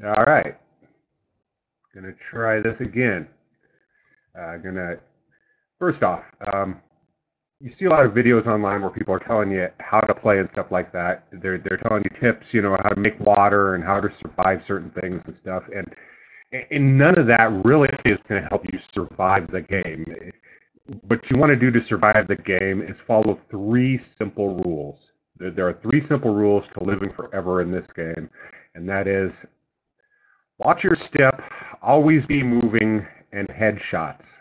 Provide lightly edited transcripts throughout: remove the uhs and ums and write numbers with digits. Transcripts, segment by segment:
All right, gonna try this again. Gonna first off, you see a lot of videos online where people are telling you how to play and stuff like that. They're telling you tips, how to make water and how to survive certain things and stuff. And none of that really is going to help you survive the game. What you want to do to survive the game is follow three simple rules. There are three simple rules to living forever in this game, and that is watch your step, always be moving, and headshots.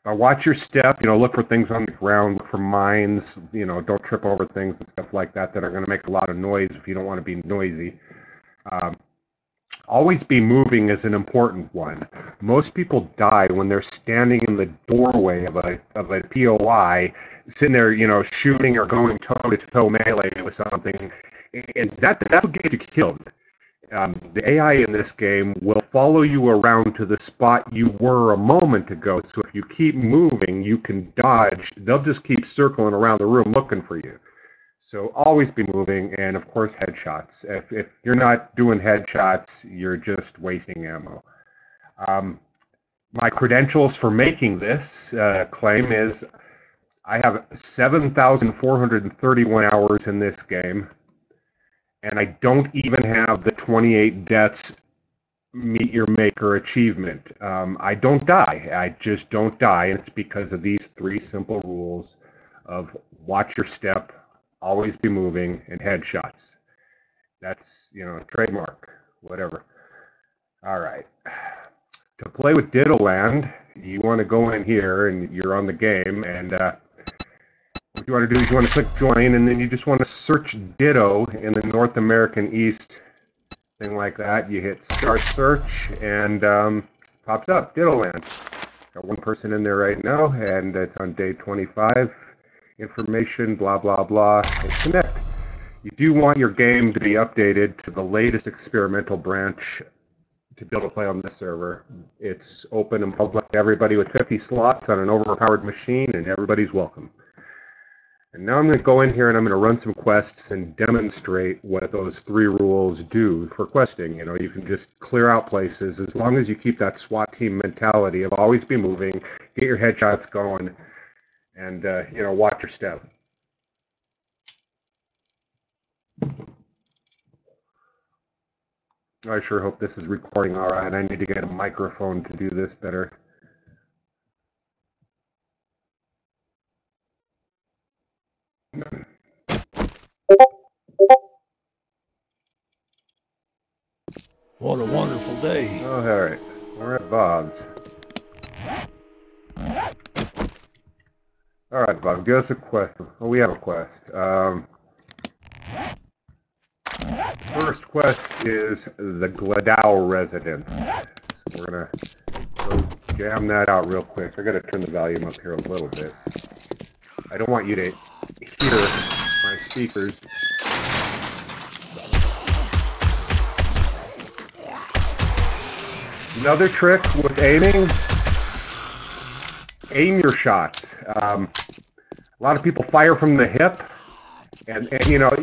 Now watch your step, look for things on the ground, look for mines, don't trip over things and stuff like that that are going to make a lot of noise if you don't want to be noisy. Um, Always be moving is an important one. Most people die when they're standing in the doorway of a POI, sitting there, shooting or going toe to toe melee with something, and that will get you killed. The AI in this game will follow you around to the spot you were a moment ago. So if you keep moving, you can dodge. They'll just keep circling around the room looking for you. So always be moving, and of course headshots. If you're not doing headshots, you're just wasting ammo. Um, my credentials for making this claim is I have 7,431 hours in this game, and I don't even have the 28 deaths meet your maker achievement. I don't die. I just don't die, and it's because of these three simple rules of watch your step, always be moving, and headshots. That's, trademark, whatever. All right. To play with Dittoland, you want to go in here, and you're on the game, and what you want to do is you want to click join, and then you just want to search Ditto in the North American East, thing like that. You hit start search, and pops up, Dittoland. Got one person in there right now, and it's on day 25. Information, blah, blah, blah, and connect. You do want your game to be updated to the latest experimental branch to be able to play on this server. It's open and public to everybody with 50 slots on an overpowered machine, and everybody's welcome. And now I'm going to go in here and I'm going to run some quests and demonstrate what those three rules do for questing. You can just clear out places as long as you keep that SWAT team mentality of always be moving, get your headshots going, and watch your step. I sure hope this is recording all right. I need to get a microphone to do this better. What a wonderful day. Oh, all right. All right, Bob's. All right, Bob, give us a quest. Oh, we have a quest. First quest is the Gladau residence. So we're gonna go jam that out real quick. I gotta turn the volume up here a little bit. I don't want you to hear my speakers. Another trick with aiming, aim your shots. A lot of people fire from the hip, and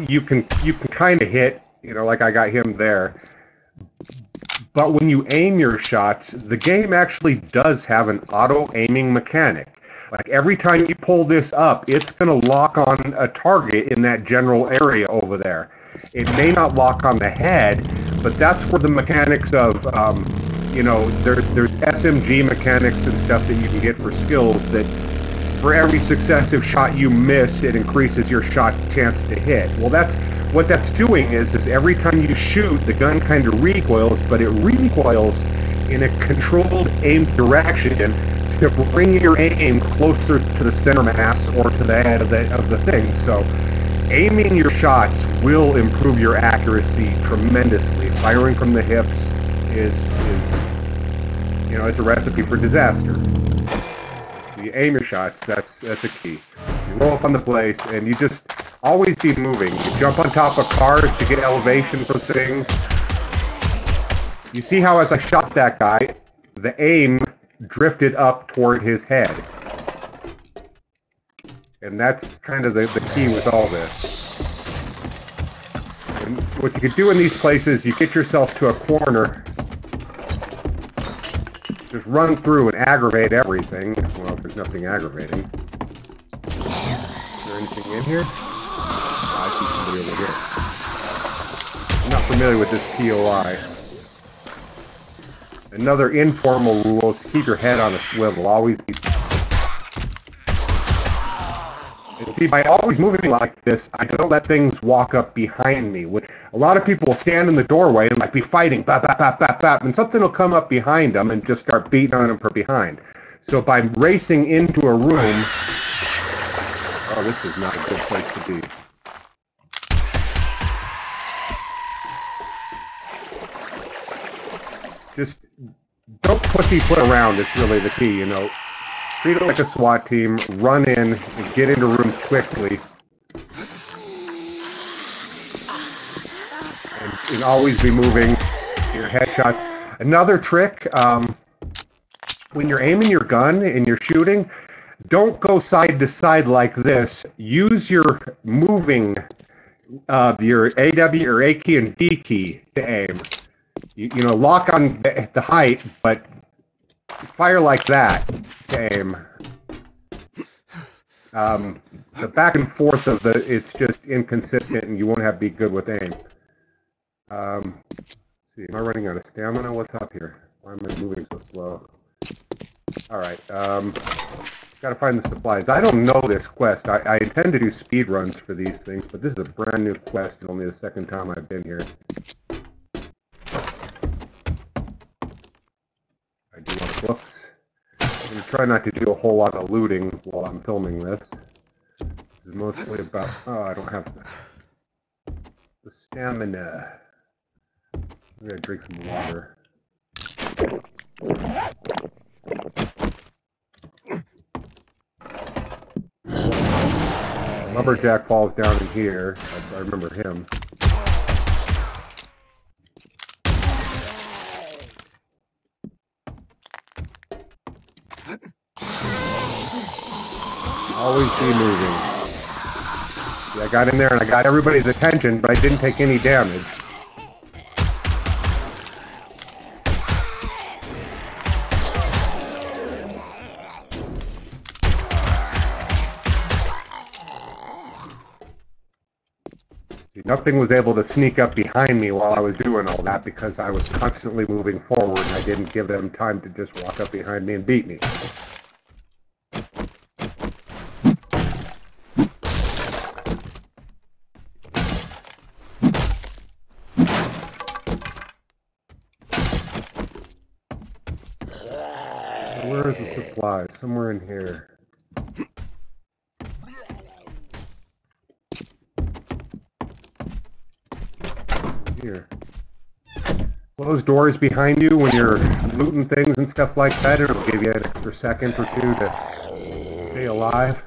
you can kind of hit, like I got him there. But when you aim your shots, the game actually does have an auto aiming mechanic. Like every time you pull this up, it's going to lock on a target in that general area over there. It may not lock on the head, but that's where the mechanics of there's SMG mechanics and stuff that you can get for skills that for every successive shot you miss, it increases your shot chance to hit. Well, what that's doing is every time you shoot, the gun kind of recoils, but it recoils in a controlled aim direction to bring your aim closer to the center mass or to the head of the thing. So aiming your shots will improve your accuracy tremendously. Firing from the hips is it's a recipe for disaster. So you aim your shots, that's a key. You roll up on the place, and you just always be moving. You jump on top of cars to get elevation for things. You see how as I shot that guy, the aim drifted up toward his head. And that's kind of the key with all this. And what you could do in these places, you get yourself to a corner, just run through and aggravate everything. Well, if there's nothing aggravating. Is there anything in here? Oh, I see somebody over here. I'm not familiar with this POI. Another informal rule is to keep your head on a swivel. Always keep... And see, by always moving like this, I don't let things walk up behind me. A lot of people will stand in the doorway and like be fighting, bap, bap, bap, bap, bap, and something will come up behind them and just start beating on them from behind. So by racing into a room... Oh, this is not a good place to be. Just don't pussyfoot around is really the key, you know. Treat it like a SWAT team, run in, and get into rooms quickly. And always be moving your headshots. Another trick, when you're aiming your gun and you're shooting, don't go side to side like this. Use your moving, your AW or A key and D key to aim. You know, lock on the height, but fire like that to aim. The back and forth of it's just inconsistent and you won't be good with aim. Let's see, am I running out of stamina? What's up here? Why am I moving so slow? Alright, gotta find the supplies. I don't know this quest. I intend to do speed runs for these things, but this is a brand new quest. It's only the second time I've been here. I do want books. I'm going to try not to do a whole lot of looting while I'm filming this. This is mostly about... Oh, I don't have the stamina. I'm going to drink some water. Lumberjack falls down in here. I remember him. Always be moving. See, I got in there and I got everybody's attention, but I didn't take any damage. See, nothing was able to sneak up behind me while I was doing all that because I was constantly moving forward and I didn't give them time to just walk up behind me and beat me. Where is the supply? Somewhere in here. Here. Close doors behind you when you're looting things and stuff like that. It'll give you an extra second or two to stay alive.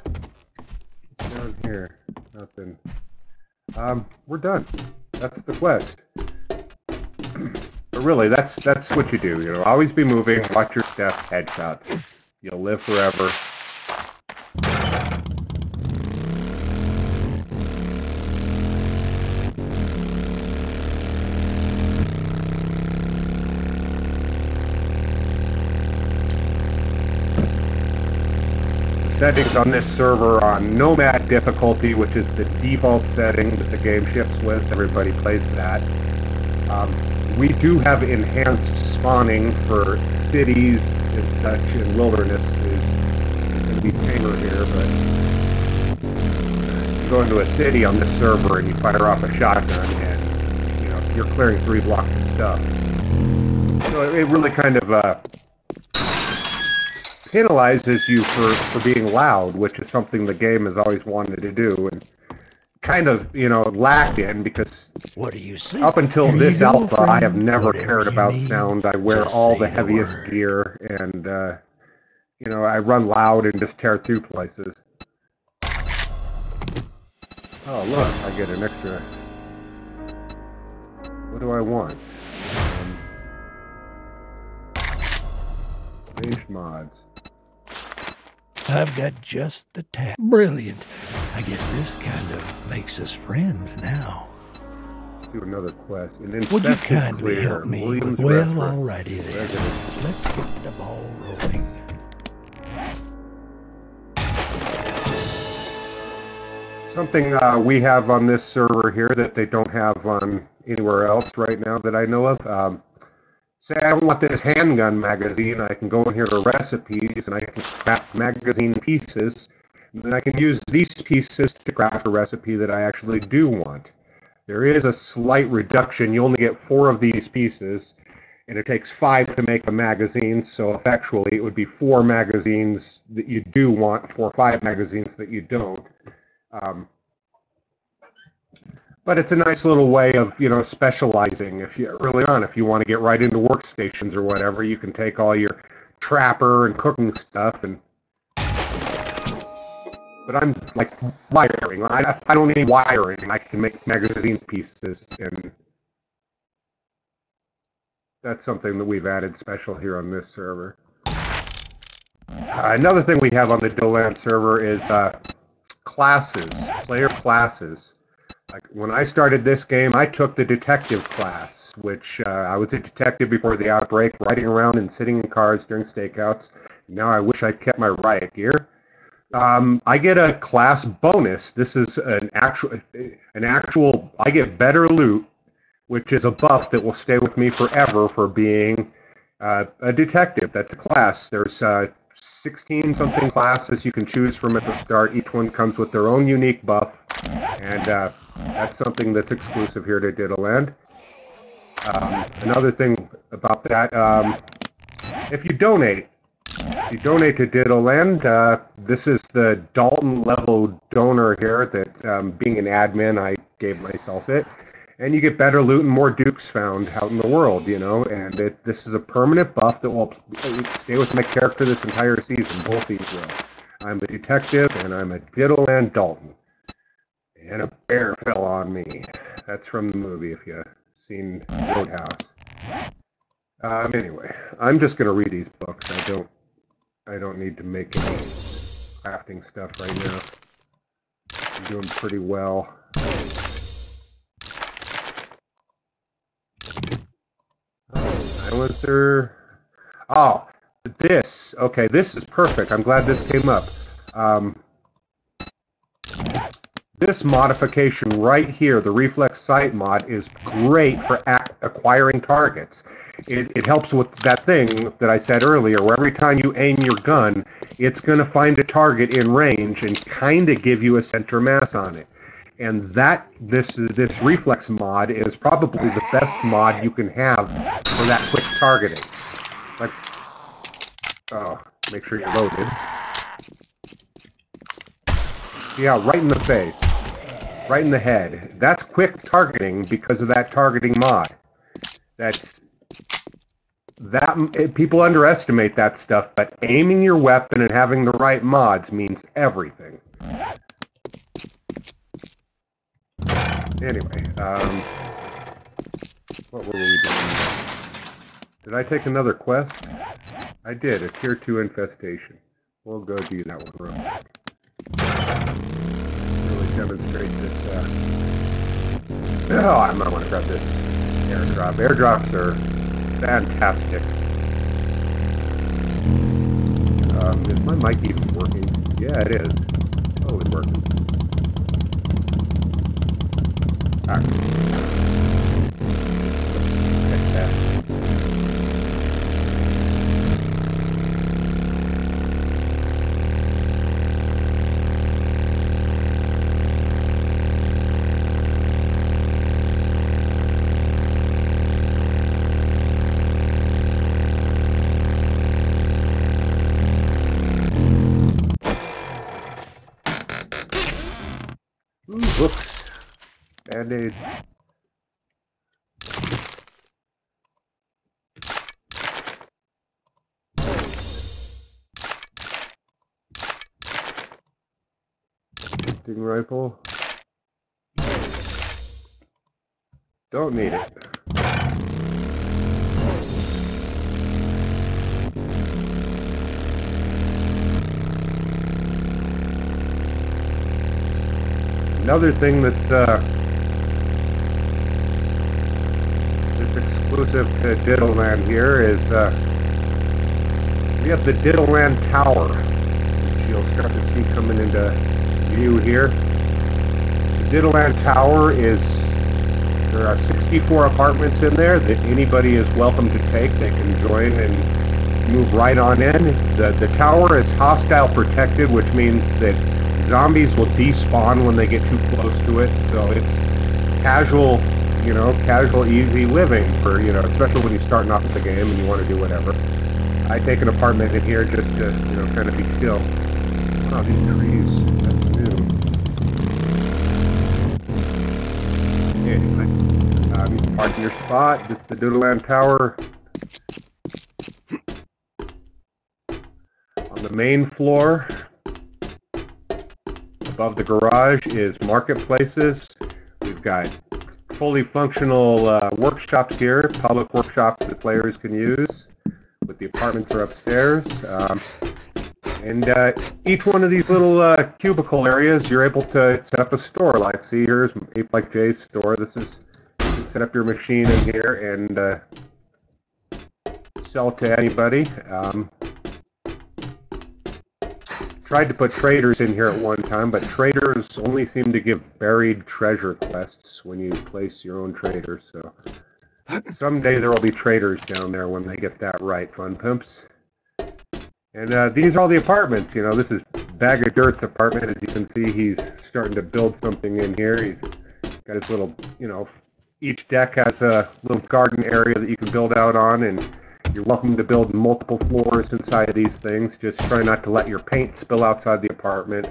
What's down here? Nothing. We're done. That's the quest. But really, that's what you do. You know, always be moving. Watch your step. Headshots. You'll live forever. Settings on this server on Nomad difficulty, which is the default setting that the game ships with. Everybody plays that. We do have enhanced spawning for cities and such, and wilderness is going to be tamer here, but you go into a city on this server and you fire off a shotgun and, you know, you're clearing 3 blocks of stuff. So it really kind of penalizes you for being loud, which is something the game has always wanted to do, and kind of, you know, lacked in, because what do you see? Up until Here this you go, alpha, friend. I have never Whatever cared you about need, sound. I wear just all say the heaviest word. gear, and, you know, I run loud and just tear through places. Oh, look, I get an extra... What do I want? Ranged mods. I've got just the tap. Brilliant. I guess this kind of makes us friends now. do another quest. An Would you infested kindly clear. help me Williams with... Well, Restaurant. alrighty then. Let's get the ball rolling. Something we have on this server here that they don't have on anywhere else right now that I know of. Say I don't want this handgun magazine, I can go in here to recipes and I can craft magazine pieces. And then I can use these pieces to craft a recipe that I actually do want. There is a slight reduction. You only get 4 of these pieces, and it takes 5 to make a magazine, so effectually it would be 4 magazines that you do want for 5 magazines that you don't. But it's a nice little way of, you know, specializing. If you early on, if you want to get right into workstations or whatever, you can take all your trapper and cooking stuff and. But I'm like wiring. I don't need wiring. I can make magazine pieces, and that's something that we've added special here on this server. Another thing we have on the Dittoland server is classes, player classes. Like when I started this game, I took the detective class, which I was a detective before the outbreak, riding around and sitting in cars during stakeouts. Now I wish I'd kept my riot gear. I get a class bonus. This is an actual. I get better loot, which is a buff that will stay with me forever for being a detective. That's a class. There's 16 something classes you can choose from at the start. Each one comes with their own unique buff, and that's something that's exclusive here to Dittoland. Another thing about that, if you donate to Dittoland, this is the Dalton level donor here that, being an admin, I gave myself it. And you get better loot and more dukes found out in the world, you know, and this is a permanent buff that will stay with my character this entire season. Both these will. I'm a detective, and I'm a Dittoland Dalton. And a bear fell on me. That's from the movie, if you've seen Roadhouse. Anyway, I'm just going to read these books. I don't need to make any crafting stuff right now. I'm doing pretty well. Silencer. Oh, this. Okay, this is perfect. I'm glad this came up. This modification right here, the reflex sight mod, is great for acquiring targets. It helps with that thing that I said earlier, where every time you aim your gun, it's going to find a target in range and kind of give you a center mass on it. And this reflex mod is probably the best mod you can have for that quick targeting. Like, oh, make sure you're loaded. Yeah, right in the face, right in the head. That's quick targeting because of that targeting mod. People underestimate that stuff, but aiming your weapon and having the right mods means everything. Anyway, what were we doing? Did I take another quest? I did, a tier 2 infestation. We'll go do that one real quick. Really demonstrate this, oh, I might want to grab this airdrop. Airdrops are fantastic. Is my mic even working? Yeah, it is. Totally working. Whoops. Band-aids. Hunting rifle. Don't need it. Another thing that's exclusive to Dittoland here is we have the Dittoland Tower, which you'll start to see coming into view here. The Dittoland Tower there are 64 apartments in there that anybody is welcome to take. They can join and move right on in. The tower is hostile protected, which means that zombies will despawn when they get too close to it. So it's casual, casual, easy living for, especially when you're starting off the game and you want to do whatever. I take an apartment in here just to, kind of be chill. Wow, these trees, that's new. Anyway, you park in your spot, just the Dittoland Tower. On the main floor, above the garage, is marketplaces. We've got fully functional workshops here, public workshops that players can use, but the apartments are upstairs. And each one of these little cubicle areas, you're able to set up a store. Like, see, here's Ape Like Jay's store. This is, you can set up your machine in here and sell to anybody. Tried to put traders in here at one time, but traders only seem to give buried treasure quests when you place your own traders. So someday there will be traders down there when they get that right, fun pimps. And these are all the apartments. This is Bag of Dirt's apartment. As you can see, he's starting to build something in here. He's got his little, each deck has a little garden area that you can build out on, and you're welcome to build multiple floors inside of these things. Just try not to let your paint spill outside the apartment,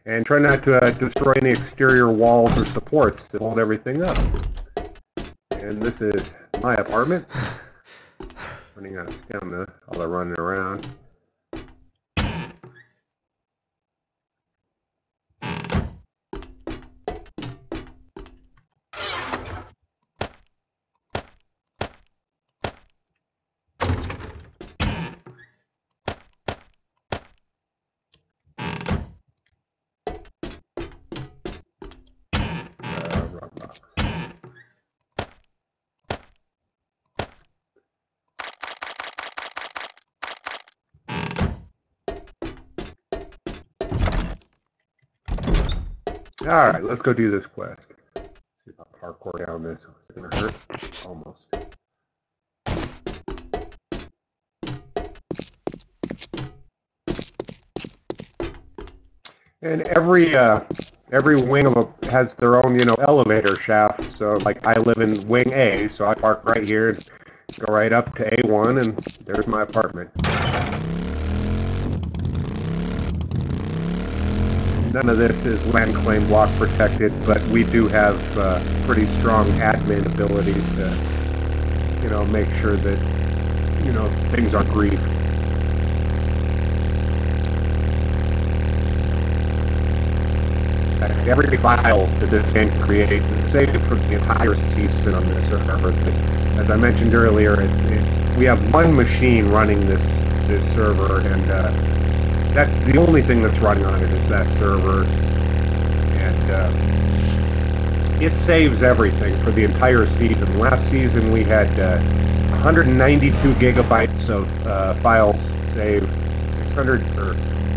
and try not to destroy any exterior walls or supports to hold everything up. And this is my apartment. Running out of stamina, all the running around. Alright, let's go do this quest. See if I parkour down this. Is it gonna hurt? Almost. And every wing has their own, elevator shaft. So, like, I live in wing A, so I park right here and go right up to A1, and there's my apartment. None of this is land claim block protected, but we do have pretty strong admin abilities to, make sure that, things aren't griefed. Every file that this game creates is saved for the entire season on this server. As I mentioned earlier, we have one machine running this server, and that's the only thing that's running on it is that server, and it saves everything for the entire season. Last season we had 192 gigabytes of files saved,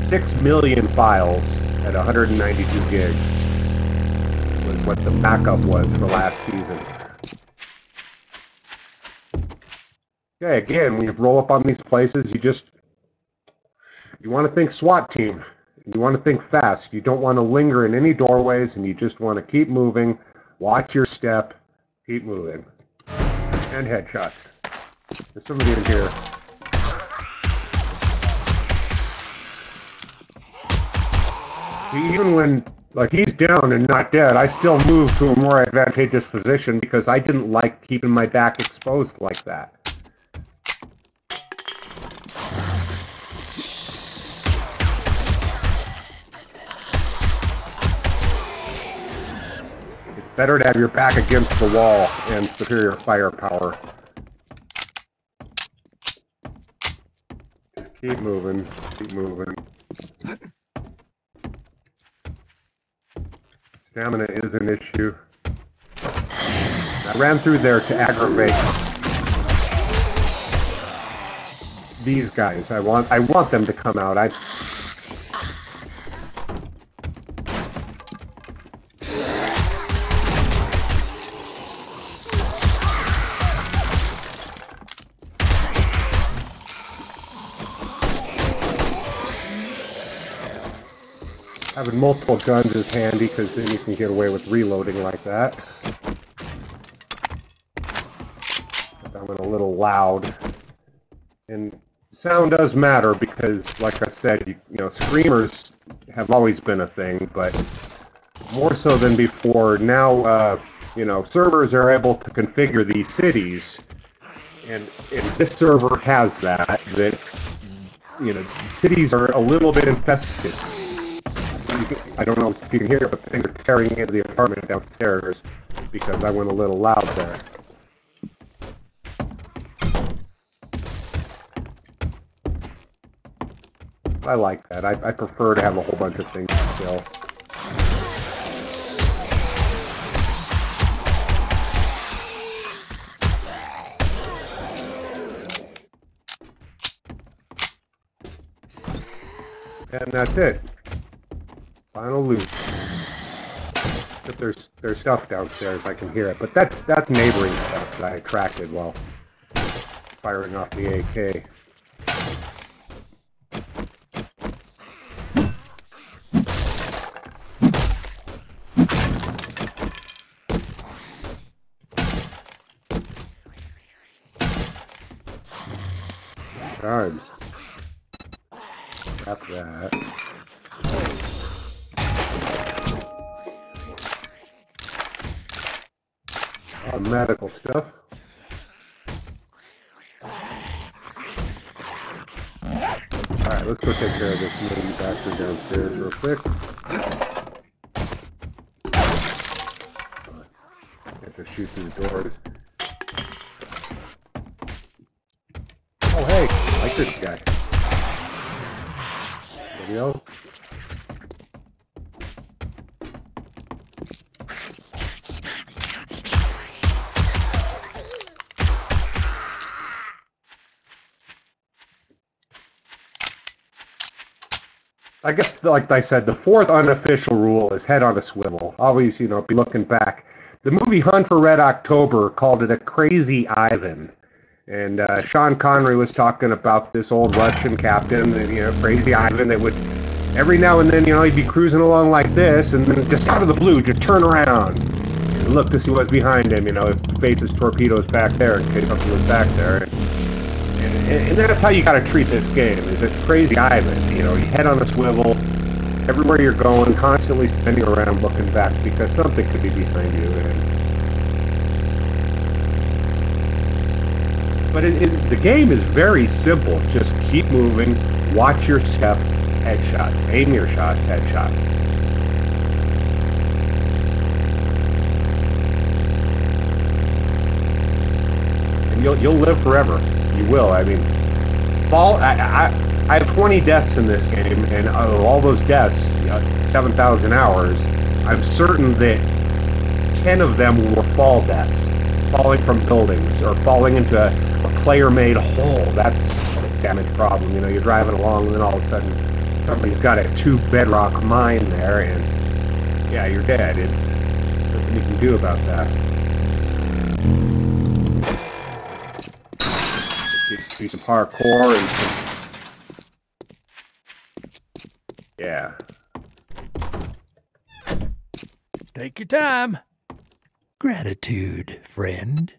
6 million files at 192 gigs was what the backup was for last season. Okay, again, when you roll up on these places, you want to think SWAT team. You want to think fast. You don't want to linger in any doorways, and you just want to keep moving, watch your step, keep moving. And headshots. There's somebody in here. Even when, like, he's down and not dead, I still move to a more advantageous position because I didn't like keeping my back exposed like that. It's better to have your back against the wall and superior firepower. Just keep moving, keep moving. Stamina is an issue. I ran through there to aggravate these guys. I want them to come out. I having multiple guns is handy because then you can get away with reloading like that. But I went a little loud. And sound does matter because, like I said, you know, screamers have always been a thing, but more so than before. Now, you know, servers are able to configure these cities, and this server has that, you know, cities are a little bit infested. I don't know if you can hear it, but things are tearing into the apartment downstairs because I went a little loud there. I like that. I prefer to have a whole bunch of things to kill. And that's it. Final loot. But there's stuff downstairs, I can hear it. But that's neighboring stuff that I attracted while firing off the AK. Times. Got that. Medical stuff. Alright, let's go take care of this main bastard downstairs real quick. Have to shoot through the doors. Oh hey, I like this guy. Anybody else? I guess, like I said, the fourth unofficial rule is head on a swivel. Always, you know, be looking back. The movie Hunt for Red October called it a crazy Ivan. And Sean Connery was talking about this old Russian captain, you know, crazy Ivan that would, every now and then, you know, he'd be cruising along like this, and then just out of the blue, just turn around and look to see what's behind him, you know, face his torpedoes back there in case something was back there. And that's how you got to treat this game, is it's crazy Ivan. You know, you head on a swivel, everywhere you're going, constantly spinning around looking back because something could be behind you. But the game is very simple. Just keep moving, watch your step, headshots. Aim your shots, headshots. And you'll live forever. You will. I mean, I have 20 deaths in this game, and out of all those deaths, 7,000 hours, I'm certain that 10 of them were fall deaths, falling from buildings or falling into a player-made hole. That's a damage problem. You know, you're driving along, and then all of a sudden, somebody's got a 2 bedrock mine there, and yeah, you're dead. It's nothing you can do about that. Do some parkour and some... yeah. Take your time. Gratitude, friend.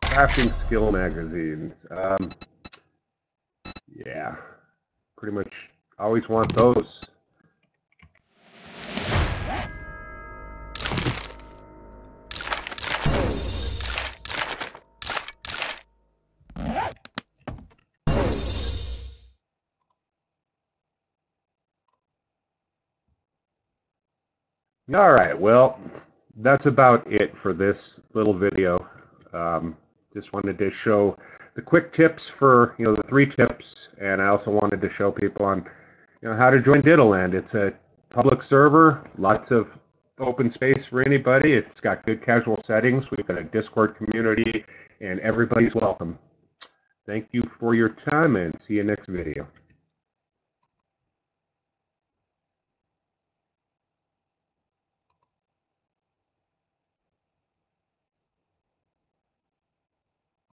Crafting skill magazines. Yeah. Pretty much always want those. Alright, well, that's about it for this little video. Just wanted to show the quick tips for, you know, the 3 tips, and I also wanted to show people on, you know, how to join Dittoland. It's a public server, lots of open space for anybody. It's got good casual settings. We've got a Discord community, and everybody's welcome. Thank you for your time, and see you next video.